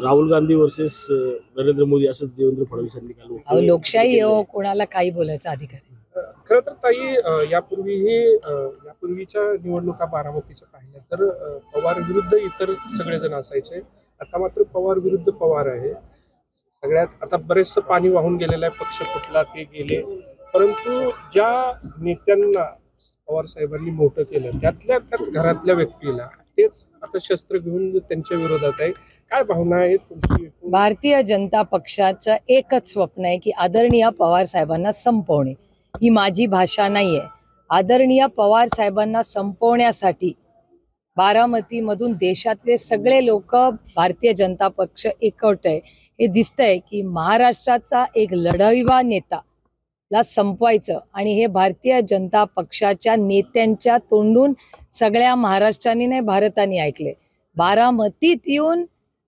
Rahul Gandhi versus Narendra Modi असं देवेंद्र फडणवीस यांनी काल लोकशाही हो, कोणाला काही बोलायचा अधिकार आहे. खरं तर ताई यापूर्वीच्या निवडणुका बारामतीच्या पाहिल्या तर पवार विरुद्ध इतर सगळेजण असायचे. आता मात्र पवार विरुद्ध पवार आहे. सगळ्यात आता बरेचसं पाणी वाहून गेलेलं आहे. पक्ष फुटला, ते गेले. परंतु ज्या नेत्यांना पवार साहेबांनी मोठं केलं त्यातल्या घरातल्या व्यक्तीला तेच आता शस्त्र घेऊन त्यांच्या विरोधात आहे. काय भावना आहेत तुमची? भारतीय जनता पक्षाचं एकच स्वप्न आहे की आदरणीय पवार साहेबांना संपवणे. ही माझी भाषा नाहीये. आदरणीय पवार साहेबांना संपवण्यासाठी बारामतीमधून देशातले सगळे लोक भारतीय जनता पक्ष एकवट आहे. हे दिसतंय की महाराष्ट्राचा एक लढाईवा नेता ला संपवायचं आणि हे भारतीय जनता पक्षाच्या नेत्यांच्या तोंडून सगळ्या महाराष्ट्राने नाही भारताने ऐकले. बारामतीत येऊन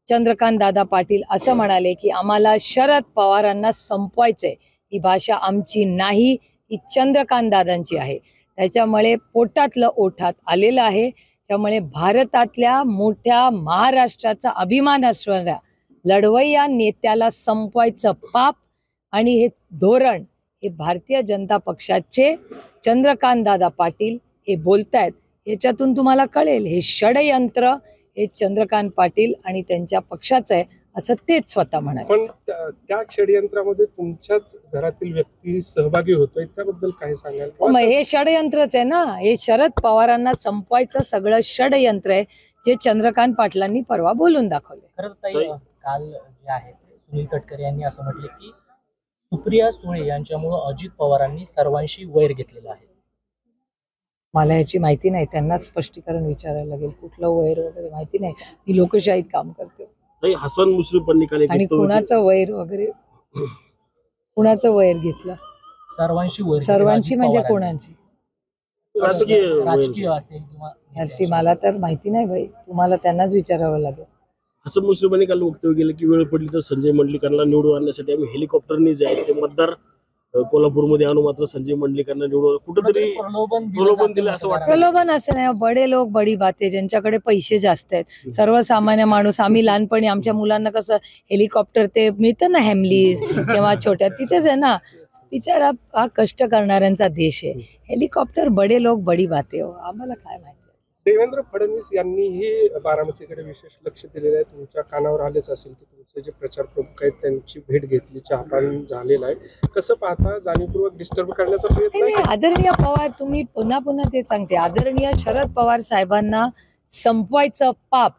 चंद्रकांत दादा पाटील असं म्हणाले की आम्हाला शरद पवारांना संपवायचंय. ही भाषा आमची नाही, ही चंद्रकांत दादांची आहे. त्याच्यामुळे पोटातलं ओठात आलेलं आहे. त्यामुळे भारतातल्या मोठ्या महाराष्ट्राचा अभिमान असणाऱ्या लढवय्या नेत्याला संपवायचं पाप आणि हे धोरण हे भारतीय जनता पक्षाचे चंद्रकांत दादा पाटील हे बोलतायत. याच्यातून तुम्हाला कळेल हे षडयंत्र हे चंद्रकांत पाटील आणि त्यांच्या पक्षाचं आहे असं तेच स्वतः म्हणाले. पण त्या षडयंत्रामध्ये तुमच्याच घरातील व्यक्ती सहभागी होतोय, त्याबद्दल काय सांगाल? मग हे षडयंत्रच आहे ना. हे शरद पवारांना संपवायचं सगळं षडयंत्र आहे जे चंद्रकांत पाटलांनी परवा बोलून दाखवले. खरंच ताई, काल जे आहे सुनील तटकरे यांनी असं म्हटले की सुप्रिया सुळे यांच्यामुळे अजित पवारांनी सर्वांशी वैर घेतलेला आहे. मला याची माहिती नाही. त्यांना स्पष्टीकरण विचारायला लागेल. कुठलं वैर वगैरे माहिती नाही. मी लोकशाहीत काम करते. हसन मुश्रीफ आणि कुणाचं वैर वगैरे कुणाचं वैर घेतलं? सर्वांशी वैर. सर्वांची म्हणजे कोणाची? राजकीय असेल किंवा मला तर माहिती नाही भाई. तुम्हाला त्यांनाच विचारावं लागेल. हसन मुश्रीफांनी काल वक्तव्य केलं की वेळ पडली तर संजय मंडलिकांना निवडून आणण्यासाठी आम्ही हेलिकॉप्टरने जाईल. ते मतदार कोल्हापूरमध्ये आणू, मात्र संजय मंडलिकांना निवडून कुठेतरी प्रलोभन दिलं असं वाटतं. प्रलोभन असं नाही. बडे लोक बडी बाते, ज्यांच्याकडे पैसे जास्त आहेत. सर्वसामान्य माणूस, आम्ही लहानपणी आमच्या मुलांना कसं हेलिकॉप्टर ते मिळतं ना हॅमलीज किंवा छोट्या, तिथेच आहे ना. बिचारा हा कष्ट करणाऱ्यांचा देश आहे. हेलिकॉप्टर बडे लोक बडी बाते हो. आम्हाला काय माहिती. देवेंद्र फडणवीस यांनीही बारामतीकडे विशेष लक्ष दिलेलं आहे. तुमच्या कानावर आलेच असेल की तुमचे जे प्रचार प्रमुख आहेत त्यांची भेट घेतली, चहापान झालेला आहे. कसं पाहता? जाणीवपूर्वक डिस्टर्ब करण्याचा प्रयत्न आहे? आदरणीय पवार, तुम्ही पुन्हा पुन्हा ते सांगते, आदरणीय शरद पवार साहेबांना संपवायचं पाप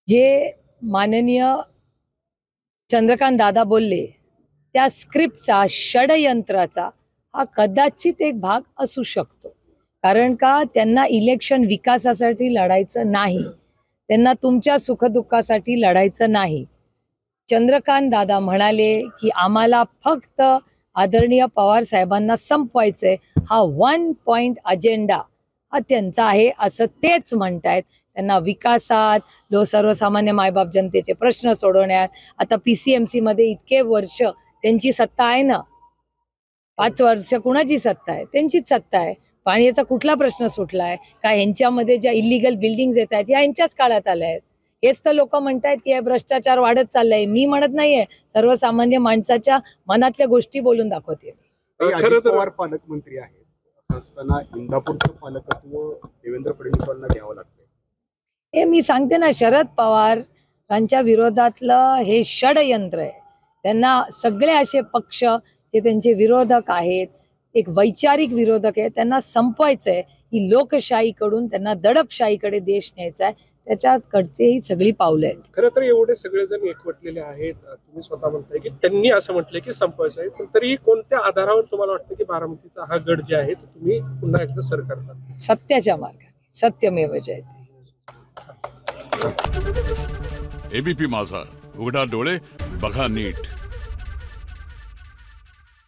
जे माननीय चंद्रकांत दादा बोलले त्या स्क्रिप्टचा, षडयंत्राचा हा कदाचित एक भाग असू शकतो. कारण का त्यांना इलेक्शन विकासासाठी लढायचं नाही. त्यांना तुमच्या सुखदुःखासाठी लढायचं नाही. चंद्रकांत दादा म्हणाले की आम्हाला फक्त आदरणीय पवार साहेबांना संपवायचंय. हा 1 पॉइंट अजेंडा हा त्यांचा आहे असं तेच म्हणतायत. त्यांना विकासात, सर्वसामान्य मायबाप जनतेचे प्रश्न सोडवण्यात, आता PCMC मध्ये इतके वर्ष त्यांची सत्ता आहे ना. 5 वर्ष कुणाची सत्ता आहे? त्यांचीच सत्ता आहे. पाण्याचा कुठला प्रश्न सुटलाय का? ह्यांच्यामध्ये ज्या इलिगल बिल्डिंग येत आहेत या ह्यांच्याच काळात आल्या आहेत. हेच तर लोक म्हणतायत की भ्रष्टाचार वाढत चाललाय. मी म्हणत नाहीये, सर्वसामान्य माणसाच्या मनातल्या गोष्टी बोलून दाखवते. अजित पवार पालकमंत्री आहेत, असं असताना इंदापूरचं पालकत्व देवेंद्र फडणवीसांना घ्यावं लागतंय. हे मी सांगते ना, शरद पवार यांच्या विरोधातलं हे षडयंत्र आहे. त्यांना सगळे असे पक्ष जे त्यांचे विरोधक आहेत, एक वैचारिक विरोधक आहे, त्यांना संपवायचंय. ही लोकशाहीकडून त्यांना दडपशाहीकडे देश न्यायचा आहे. त्याच्याकडचे ही सगळी पावलं आहेत. खरं तर एवढे सगळेजण एकवटलेले आहेत. तुम्ही स्वतः म्हणताय की त्यांनी असं म्हटलंय की संपवायचं आहे, पण तरी कोणत्या आधारावर तुम्हाला वाटतं की बारामतीचा हा गड जे आहे तुम्ही पुन्हा एकदा सर करता? सत्याच्या मार्गाने. सत्यमेव जयते. ABP माझा, उघडा डोळे बघा नीट.